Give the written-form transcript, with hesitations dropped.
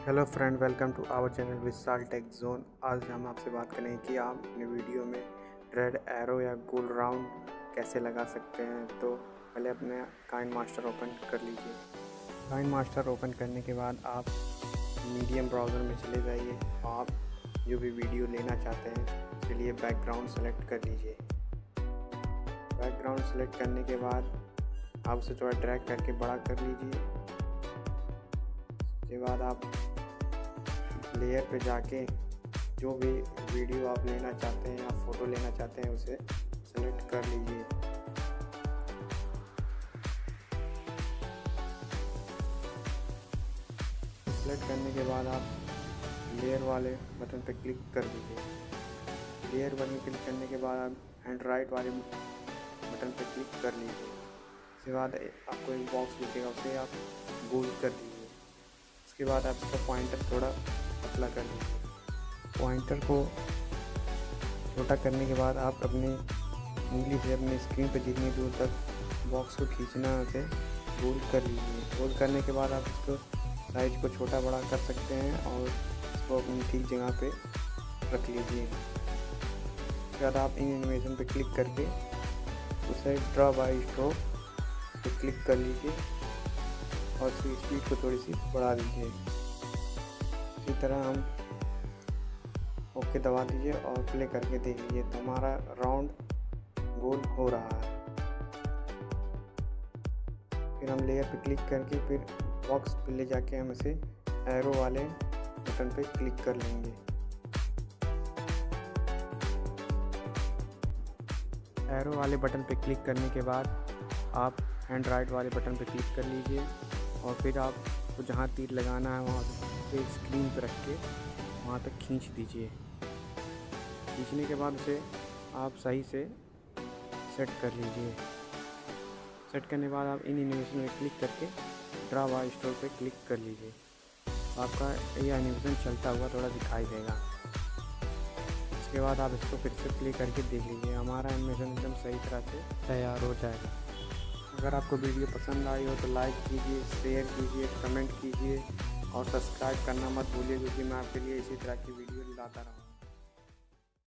Hello friend, welcome to our channel Vishal tech zone. आज हम आपसे बात करेंगे कि आप अपने वीडियो में रेड एरो या गोल राउंड कैसे लगा सकते हैं। तो पहले अपने काइनमास्टर ओपन कर लीजिए। काइनमास्टर ओपन करने के बाद आप मीडियम ब्राउज़र में चले जाइए। आप जो भी वीडियो लेना चाहते हैं उसके लिए बैकग्राउंड सेलेक्ट कर लीजिए। बैकग्राउंड सेलेक्ट करने के बाद आप उसे थोड़ा ड्रैग करके बड़ा कर लीजिए। उसके बाद आप लेयर पे जाके जो भी वीडियो आप लेना चाहते हैं या फ़ोटो लेना चाहते हैं उसे सेलेक्ट कर लीजिए। सेलेक्ट करने के बाद आप लेयर वाले बटन पे क्लिक कर दीजिए। लेयर बटन क्लिक करने के बाद आप हैंड राइट वाले बटन पे क्लिक कर लीजिए। उसके बाद आपको एक बॉक्स दिखेगा, उसे आप गोल कर दीजिए। उसके बाद आप इसका पॉइंटर थोड़ा पतला कर लीजिए। पॉइंटर को छोटा करने के बाद आप अपनी उंगली से अपनी स्क्रीन पर जितनी दूर तक बॉक्स को खींचना है उसे गोल कर लीजिए। गोल करने के बाद आप इसको साइज को छोटा बड़ा कर सकते हैं और इसको अपनी ठीक जगह पे रख लीजिए। उसके बाद आप इन एनिमेशन पे क्लिक करके उसे ड्रा बाय स्ट्रोक पे क्लिक कर लीजिए और उसकी स्पीड को थोड़ी सी बढ़ा दीजिए। इसी तरह हम ओके दबा दीजिए और प्ले करके देख लीजिए तो हमारा राउंड गोल हो रहा है। फिर हम लेयर पे क्लिक करके फिर बॉक्स पे ले जाके हम इसे एरो वाले बटन पे क्लिक कर लेंगे। एरो वाले बटन पे क्लिक करने के बाद आप हैंड राइट वाले बटन पे क्लिक कर लीजिए और फिर आपको जहाँ तीर लगाना है वहाँ पे स्क्रीन पर रख के वहाँ तक खींच दीजिए। खींचने के बाद उसे आप सही से सेट कर लीजिए। सेट करने के बाद आप इन एनिमेशन में क्लिक करके ड्रा बाय स्ट्रोक पे क्लिक कर लीजिए। आपका यह एनिमेशन चलता हुआ थोड़ा दिखाई देगा। इसके बाद आप इसको फिर से प्ले करके देख लीजिए, हमारा एनिमेशन एकदम सही तरह से तैयार हो जाएगा। अगर आपको वीडियो पसंद आई हो तो लाइक कीजिए, शेयर कीजिए, कमेंट कीजिए और सब्सक्राइब करना मत भूलिए, क्योंकि मैं आपके लिए इसी तरह की वीडियो लाता रहूँगा।